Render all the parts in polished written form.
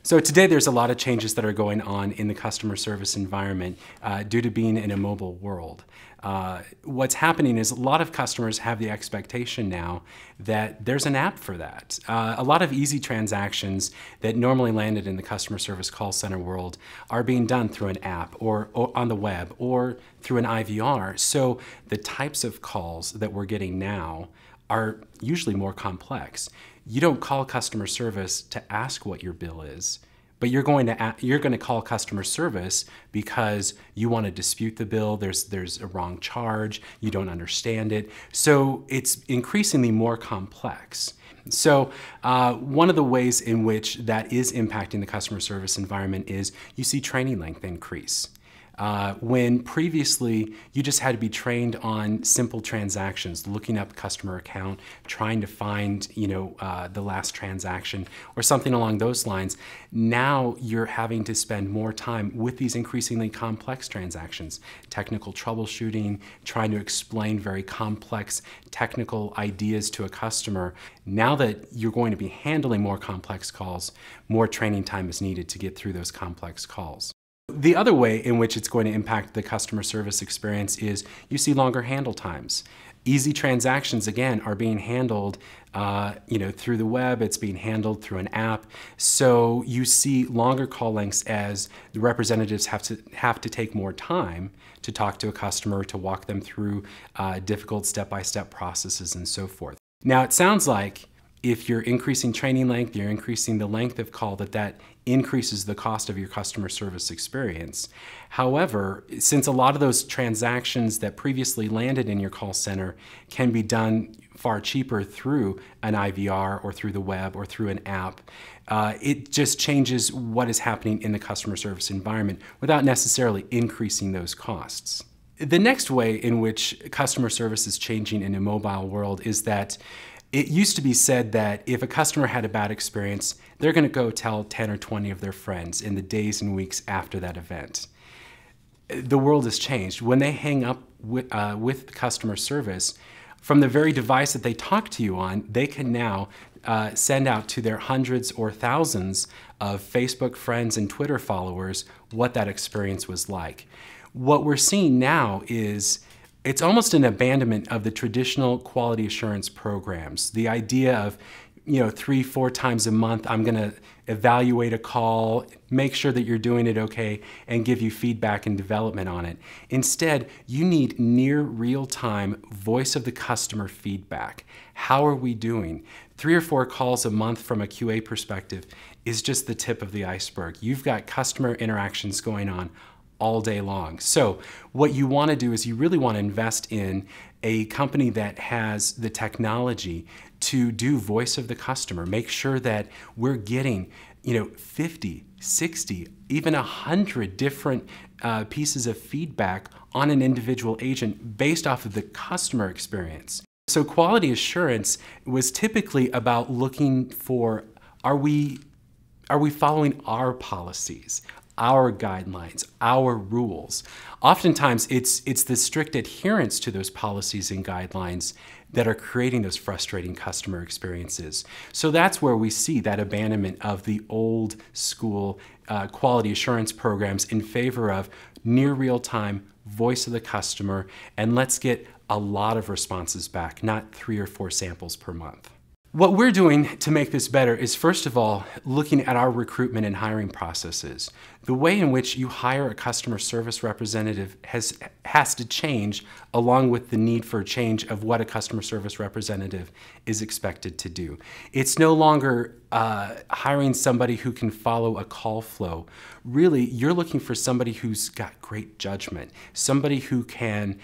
So today there's a lot of changes that are going on in the customer service environment due to being in a mobile world. What's happening is a lot of customers have the expectation now that there's an app for that. A lot of easy transactions that normally landed in the customer service call center world are being done through an app or on the web or through an IVR. So the types of calls that we're getting now are usually more complex. You don't call customer service to ask what your bill is, but you're going to call customer service because you want to dispute the bill. There's a wrong charge. You don't understand it. So it's increasingly more complex. So one of the ways in which that is impacting the customer service environment is you see training length increase. When previously you just had to be trained on simple transactions, looking up customer account, trying to find the last transaction or something along those lines, now you're having to spend more time with these increasingly complex transactions, technical troubleshooting, trying to explain very complex technical ideas to a customer. Now that you're going to be handling more complex calls, more training time is needed to get through those complex calls. The other way in which it's going to impact the customer service experience is you see longer handle times. Easy transactions, again, are being handled through the web. It's being handled through an app. So you see longer call lengths as the representatives have to take more time to talk to a customer, to walk them through difficult step-by-step processes and so forth. Now, it sounds like if you're increasing training length, you're increasing the length of call, that increases the cost of your customer service experience. However, since a lot of those transactions that previously landed in your call center can be done far cheaper through an IVR or through the web or through an app, it just changes what is happening in the customer service environment without necessarily increasing those costs. The next way in which customer service is changing in a mobile world is that it used to be said that if a customer had a bad experience, they're going to go tell 10 or 20 of their friends in the days and weeks after that event. The world has changed. When they hang up with customer service, from the very device that they talk to you on, they can now send out to their hundreds or thousands of Facebook friends and Twitter followers what that experience was like. What we're seeing now is it's almost an abandonment of the traditional quality assurance programs. The idea of, 3-4 times a month, I'm going to evaluate a call, make sure that you're doing it okay, and give you feedback and development on it. Instead, you need near real-time voice of the customer feedback. How are we doing? 3 or 4 calls a month from a QA perspective is just the tip of the iceberg. You've got customer interactions going on all day long. So what you want to do is you really want to invest in a company that has the technology to do voice of the customer. Make sure that we're getting 50, 60, even 100 different pieces of feedback on an individual agent based off of the customer experience. So quality assurance was typically about looking for, are we following our policies, our guidelines, our rules? Oftentimes, it's the strict adherence to those policies and guidelines that are creating those frustrating customer experiences. So that's where we see that abandonment of the old school quality assurance programs in favor of near real-time voice of the customer, and let's get a lot of responses back, not 3 or 4 samples per month. What we're doing to make this better is, first of all, looking at our recruitment and hiring processes. The way in which you hire a customer service representative has to change along with the need for change of what a customer service representative is expected to do. It's no longer hiring somebody who can follow a call flow. Really, you're looking for somebody who's got great judgment, somebody who can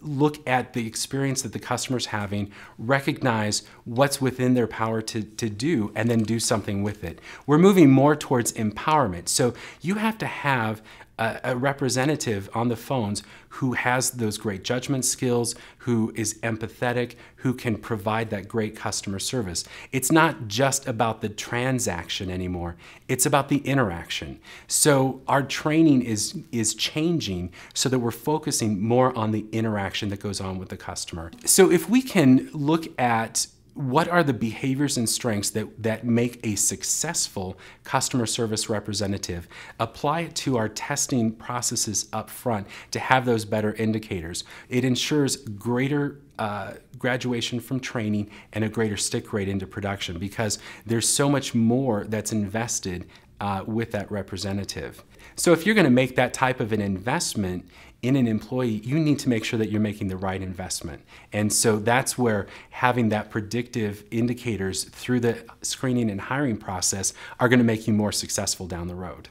look at the experience that the customer's having, recognize what's within their power to do, and then do something with it. We're moving more towards empowerment. So you have to have a representative on the phones who has those great judgment skills, who is empathetic, who can provide that great customer service. It's not just about the transaction anymore, it's about the interaction. So our training is changing so that we're focusing more on the interaction that goes on with the customer. So if we can look at what are the behaviors and strengths that make a successful customer service representative? Apply it to our testing processes up front to have those better indicators. It ensures greater graduation from training and a greater stick rate into production, because there's so much more that's invested with that representative. So if you're going to make that type of an investment in an employee, you need to make sure that you're making the right investment. And so that's where having that predictive indicators through the screening and hiring process are going to make you more successful down the road.